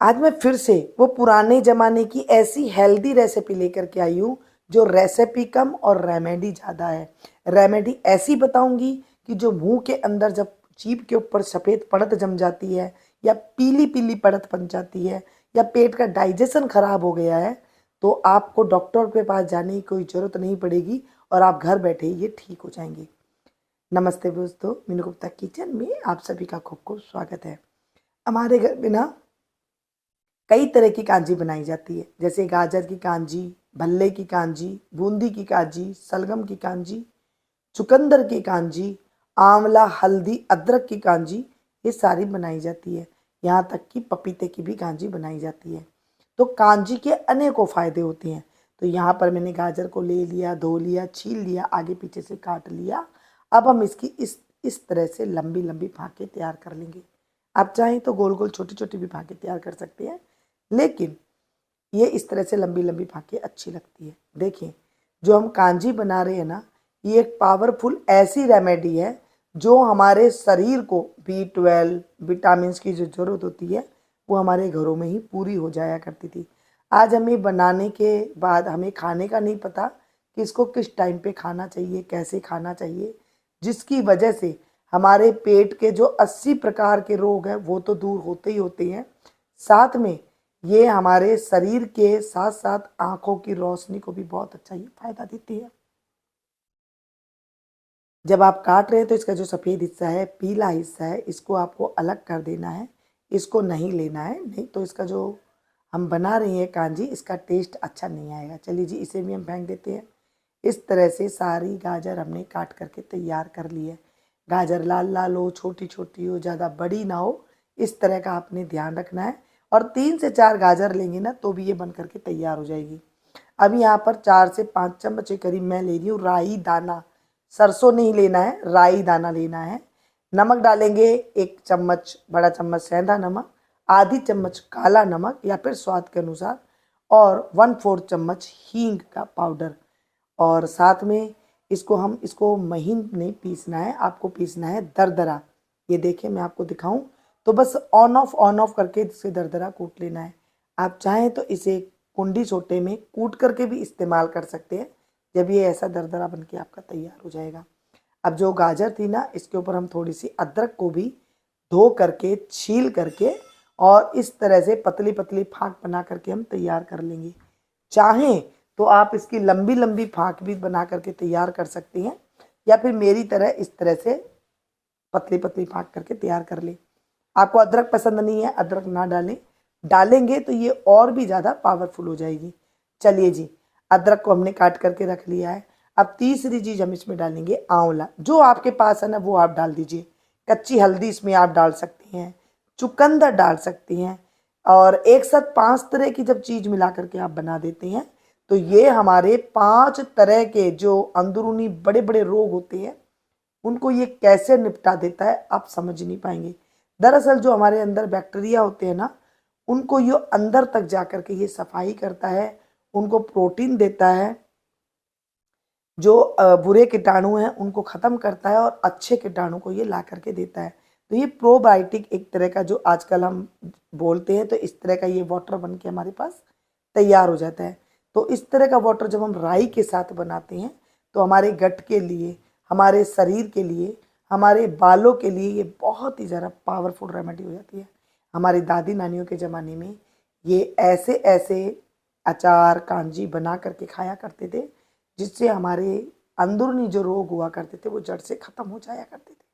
आज मैं फिर से वो पुराने ज़माने की ऐसी हेल्दी रेसिपी लेकर के आई हूँ जो रेसिपी कम और रेमेडी ज़्यादा है। रेमेडी ऐसी बताऊँगी कि जो मुंह के अंदर जब जीभ के ऊपर सफ़ेद परत जम जाती है या पीली पीली परत बन जाती है या पेट का डाइजेशन खराब हो गया है, तो आपको डॉक्टर के पास जाने की कोई ज़रूरत नहीं पड़ेगी और आप घर बैठे ही ये ठीक हो जाएंगे। नमस्ते दोस्तों, मीनू गुप्ता किचन में आप सभी का खूब खूब स्वागत है। हमारे घर में ना कई तरह की कांजी बनाई जाती है, जैसे गाजर की कांजी, भल्ले की कांजी, बूंदी की कांजी, सलगम की कांजी, चुकंदर की कांजी, आंवला हल्दी अदरक की कांजी, ये सारी बनाई जाती है। यहाँ तक कि पपीते की भी कांजी बनाई जाती है। तो कांजी के अनेकों फायदे होते हैं। तो यहाँ पर मैंने गाजर को ले लिया, धो लिया, छील लिया, आगे पीछे से काट लिया। अब हम इसकी इस तरह से लंबी लंबी फाँकें तैयार कर लेंगे। आप चाहें तो गोल गोल छोटी छोटी भी फाँकें तैयार कर सकते हैं, लेकिन ये इस तरह से लंबी लंबी फाँकें अच्छी लगती है। देखिए, जो हम कांजी बना रहे हैं ना, ये एक पावरफुल ऐसी रेमेडी है जो हमारे शरीर को B12 विटामिन की जो ज़रूरत होती है वो हमारे घरों में ही पूरी हो जाया करती थी। आज हमें बनाने के बाद हमें खाने का नहीं पता कि इसको किस टाइम पे खाना चाहिए, कैसे खाना चाहिए, जिसकी वजह से हमारे पेट के जो 80 प्रकार के रोग हैं वो तो दूर होते ही होते हैं, साथ में ये हमारे शरीर के साथ साथ आँखों की रोशनी को भी बहुत अच्छा ये फायदा देती है। जब आप काट रहे हैं तो इसका जो सफ़ेद हिस्सा है, पीला हिस्सा है, इसको आपको अलग कर देना है, इसको नहीं लेना है, नहीं तो इसका जो हम बना रहे हैं कांजी, इसका टेस्ट अच्छा नहीं आएगा। चलिए जी, इसे भी हम फेंक देते हैं। इस तरह से सारी गाजर हमने काट करके तैयार कर ली है। गाजर लाल लाल हो, छोटी छोटी हो, ज़्यादा बड़ी ना हो, इस तरह का आपने ध्यान रखना है। और 3 से 4 गाजर लेंगे ना तो भी ये बन करके तैयार हो जाएगी। अब यहाँ पर 4 से 5 चम्मच के करीब मैं ले रही हूँ राई दाना। सरसों नहीं लेना है, राई दाना लेना है। नमक डालेंगे 1 चम्मच, बड़ा चम्मच सेंधा नमक, आधी चम्मच काला नमक या फिर स्वाद के अनुसार, और 1/4 चम्मच हींग का पाउडर। और साथ में इसको महीन नहीं पीसना है, आपको पीसना है दरदरा। ये देखिए, मैं आपको दिखाऊं तो बस ऑन ऑफ करके इसे दरदरा कूट लेना है। आप चाहें तो इसे कुंडी सोटे में कूट करके भी इस्तेमाल कर सकते हैं, जब ये ऐसा दरदरा बन के आपका तैयार हो जाएगा। अब जो गाजर थी ना, इसके ऊपर हम थोड़ी सी अदरक को भी धो करके, छील करके और इस तरह से पतली पतली फाँक बना करके हम तैयार कर लेंगे। चाहें तो आप इसकी लंबी लंबी फाँक भी बना करके तैयार कर सकते हैं, या फिर मेरी तरह इस तरह से पतली पतली फाँक करके तैयार कर लें। आपको अदरक पसंद नहीं है, अदरक ना डालें, डालेंगे तो ये और भी ज़्यादा पावरफुल हो जाएगी। चलिए जी, अदरक को हमने काट करके रख लिया है। अब तीसरी चीज़ हम इसमें डालेंगे आंवला। जो आपके पास है ना वो आप डाल दीजिए। कच्ची हल्दी इसमें आप डाल सकती हैं, चुकंदर डाल सकती हैं, और एक साथ 5 तरह की जब चीज़ मिला करके आप बना देते हैं तो ये हमारे 5 तरह के जो अंदरूनी बड़े बड़े रोग होते हैं उनको ये कैसे निपटा देता है आप समझ नहीं पाएंगे। दरअसल जो हमारे अंदर बैक्टीरिया होते हैं ना, उनको ये अंदर तक जा कर के ये सफाई करता है, उनको प्रोटीन देता है, जो बुरे कीटाणु हैं उनको ख़त्म करता है और अच्छे कीटाणु को ये ला करके देता है। तो ये प्रोबायोटिक एक तरह का जो आजकल हम बोलते हैं, तो इस तरह का ये वाटर बन के हमारे पास तैयार हो जाता है। तो इस तरह का वाटर जब हम राई के साथ बनाते हैं तो हमारे गट के लिए, हमारे शरीर के लिए, हमारे बालों के लिए ये बहुत ही ज़्यादा पावरफुल रेमेडी हो जाती है। हमारी दादी नानियों के ज़माने में ये ऐसे ऐसे अचार कांजी बना करके खाया करते थे, जिससे हमारे अंदरूनी जो रोग हुआ करते थे वो जड़ से ख़त्म हो जाया करते थे।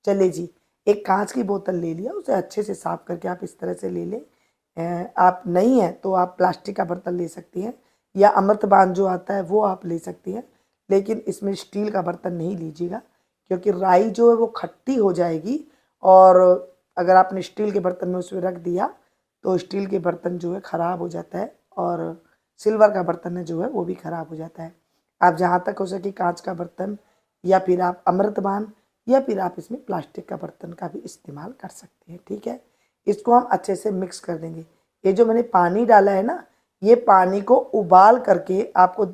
चलिए जी, एक कांच की बोतल ले लिया, उसे अच्छे से साफ करके आप इस तरह से ले लें। आप नहीं है तो आप प्लास्टिक का बर्तन ले सकती हैं, या अमृतबान जो आता है वो आप ले सकती हैं, लेकिन इसमें स्टील का बर्तन नहीं लीजिएगा, क्योंकि राई जो है वो खट्टी हो जाएगी। और अगर आपने स्टील के बर्तन में उसमें रख दिया तो स्टील के बर्तन जो है ख़राब हो जाता है, और सिल्वर का बर्तन है जो है वो भी ख़राब हो जाता है। आप जहाँ तक हो सके कांच का बर्तन, या फिर आप अमृतबान, या फिर आप इसमें प्लास्टिक का बर्तन का भी इस्तेमाल कर सकते हैं। ठीक है, इसको हम अच्छे से मिक्स कर देंगे। ये जो मैंने पानी डाला है ना, ये पानी को उबाल करके आपको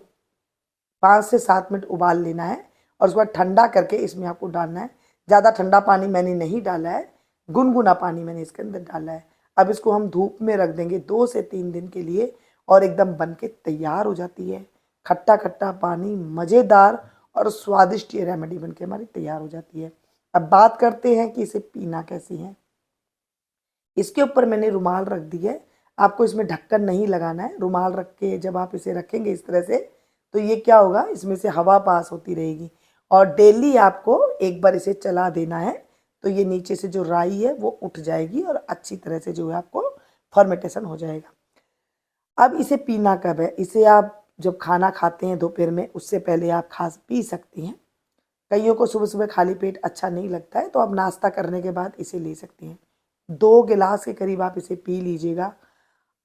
5 से 7 मिनट उबाल लेना है, और उसके बाद ठंडा करके इसमें आपको डालना है। ज़्यादा ठंडा पानी मैंने नहीं डाला है, गुनगुना पानी मैंने इसके अंदर डाला है। अब इसको हम धूप में रख देंगे 2 से 3 दिन के लिए और एकदम बन के तैयार हो जाती है। खट्टा खट्टा पानी, मज़ेदार और स्वादिष्ट ये रेमेडी बन के हमारी तैयार हो जाती है। अब बात करते हैं कि इसे पीना कैसे है। इसके ऊपर मैंने रुमाल रख दी है। आपको इसमें ढक्कन नहीं लगाना है। रुमाल रख के जब आप इसे रखेंगे इस तरह से, तो ये क्या होगा, इसमें से हवा पास होती रहेगी और डेली आपको एक बार इसे चला देना है, तो ये नीचे से जो राई है वो उठ जाएगी और अच्छी तरह से जो है आपको फर्मेंटेशन हो जाएगा। अब इसे पीना कब है? इसे आप जब खाना खाते हैं दोपहर में, उससे पहले आप पी सकती हैं। कईयों को सुबह सुबह खाली पेट अच्छा नहीं लगता है, तो आप नाश्ता करने के बाद इसे ले सकती हैं। 2 गिलास के करीब आप इसे पी लीजिएगा।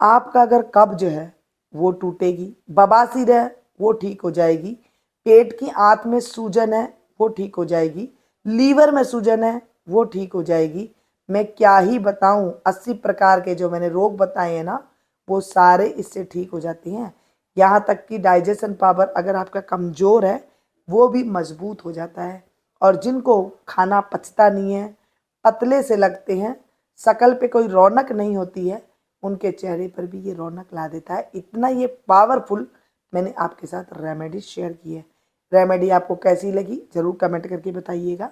आपका अगर कब्ज है वो टूटेगी, बवासीर है वो ठीक हो जाएगी, पेट की आंत में सूजन है वो ठीक हो जाएगी, लीवर में सूजन है वो ठीक हो जाएगी। मैं क्या ही बताऊं, 80 प्रकार के जो मैंने रोग बताए हैं ना, वो सारे इससे ठीक हो जाते हैं। यहाँ तक कि डाइजेशन पावर अगर आपका कमज़ोर है वो भी मजबूत हो जाता है। और जिनको खाना पचता नहीं है, पतले से लगते हैं, शकल पे कोई रौनक नहीं होती है, उनके चेहरे पर भी ये रौनक ला देता है। इतना ये पावरफुल मैंने आपके साथ रेमेडी शेयर की है। रेमेडी आपको कैसी लगी ज़रूर कमेंट करके बताइएगा।